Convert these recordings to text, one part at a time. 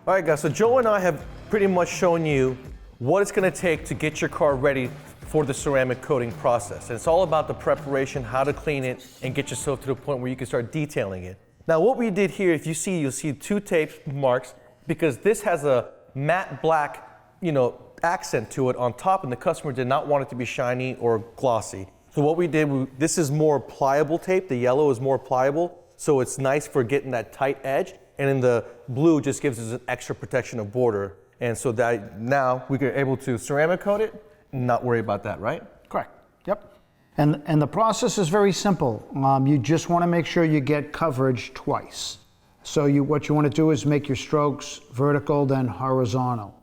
All right, guys, so Joe and I have pretty much shown you what it's gonna take to get your car ready for the ceramic coating process. And it's all about the preparation, how to clean it, and get yourself to the point where you can start detailing it. Now, what we did here, if you see, you'll see 2 tape marks, because this has a matte black, accent to it on top, and the customer did not want it to be shiny or glossy. So what we did, this is more pliable tape. The yellow is more pliable, so it's nice for getting that tight edge. And then the blue just gives us an extra protection of border. And so that now we are able to ceramic coat it and not worry about that, right? Correct. Yep. And the process is very simple. You just want to make sure you get coverage twice. So what you want to do is make your strokes vertical, then horizontal.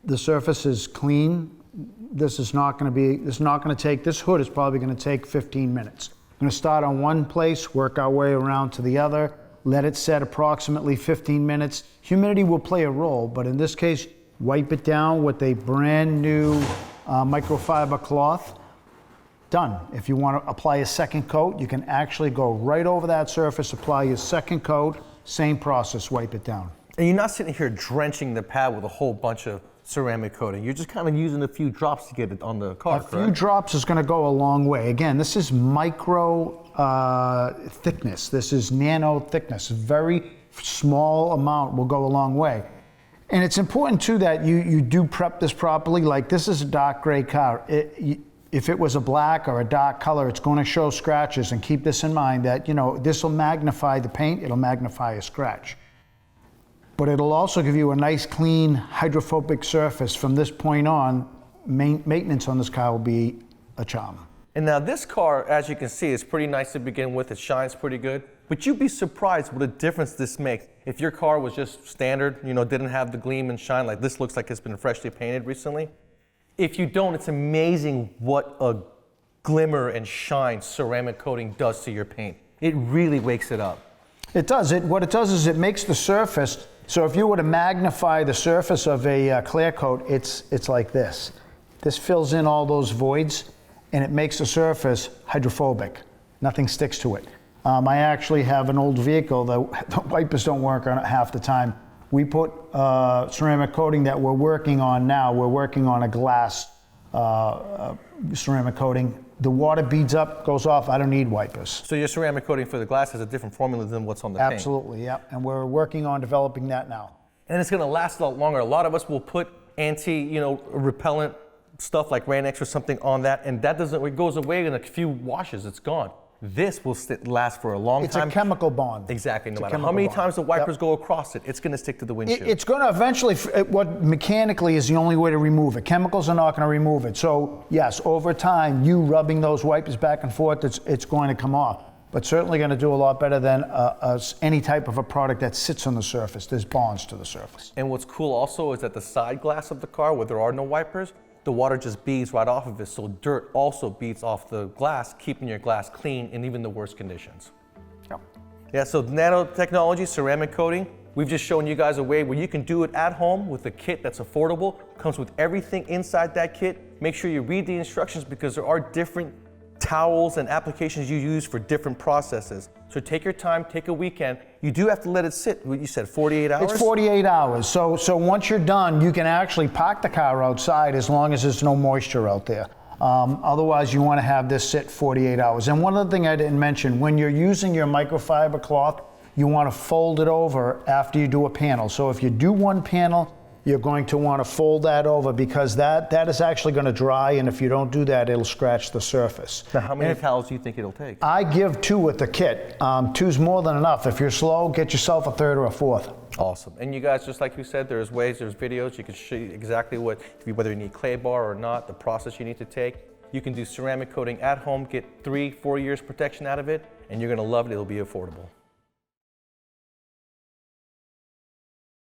The surface is clean. This hood is probably going to take 15 minutes. I'm going to start on one place, work our way around to the other, let it set approximately 15 minutes. Humidity will play a role, but in this case, wipe it down with a brand new microfiber cloth. Done. If you want to apply a second coat, you can actually go right over that surface, apply your second coat, same process, wipe it down. And you're not sitting here drenching the pad with a whole bunch of ceramic coating. You're just kind of using a few drops to get it on the car, correct? A few drops is going to go a long way. Again, this is micro thickness. This is nano thickness. Very small amount will go a long way. And it's important too that you do prep this properly. Like, this is a dark gray car. If it was a black or a dark color, it's going to show scratches. And keep this in mind that, this will magnify the paint. It'll magnify a scratch. But it'll also give you a nice, clean, hydrophobic surface. From this point on, maintenance on this car will be a charm. And now this car, as you can see, is pretty nice to begin with. It shines pretty good. But you'd be surprised what a difference this makes. If your car was just standard, didn't have the gleam and shine, like this looks like it's been freshly painted recently. If you don't, it's amazing what a glimmer and shine ceramic coating does to your paint. It really wakes it up. It does. What it does is it makes the surface, so if you were to magnify the surface of a clear coat, it's like this. This fills in all those voids, and it makes the surface hydrophobic. Nothing sticks to it. I actually have an old vehicle, the wipers don't work on it half the time. We put ceramic coating that we're working on now. We're working on a glass ceramic coating. The water beads up, goes off, I don't need wipers. So your ceramic coating for the glass has a different formula than what's on the paint? Absolutely, yeah. And we're working on developing that now. And it's gonna last a lot longer. A lot of us will put repellent stuff like Rain-X or something on that, and that it goes away in a few washes, it's gone. This will last for a long time. It's a chemical bond. Exactly, no matter how many times the wipers go across it, it's gonna stick to the windshield. It's gonna eventually, what mechanically is the only way to remove it. Chemicals are not gonna remove it. So yes, over time, you rubbing those wipers back and forth, it's going to come off. But certainly gonna do a lot better than any type of a product that sits on the surface. There's bonds to the surface. And what's cool also is that the side glass of the car, where there are no wipers, the water just beads right off of it, so dirt also beads off the glass, keeping your glass clean in even the worst conditions. Yep. Yeah, so nanotechnology, ceramic coating, we've just shown you guys a way where you can do it at home with a kit that's affordable, comes with everything inside that kit. Make sure you read the instructions, because there are different towels and applications you use for different processes. So take your time, take a weekend. You do have to let it sit, what you said, 48 hours? It's 48 hours. So once you're done, you can actually park the car outside as long as there's no moisture out there. Otherwise, you want to have this sit 48 hours. And one other thing I didn't mention, when you're using your microfiber cloth, you want to fold it over after you do a panel. So if you do one panel, you're going to want to fold that over, because that is actually going to dry, and if you don't do that, it'll scratch the surface. Now, how many towels do you think it'll take? I give 2 with the kit. 2's more than enough. If you're slow, get yourself a 3rd or a 4th. Awesome. And you guys, just like you said, there's videos, you can show you exactly whether you need clay bar or not, the process you need to take. You can do ceramic coating at home, get 3-4 years protection out of it, and you're going to love it. It'll be affordable.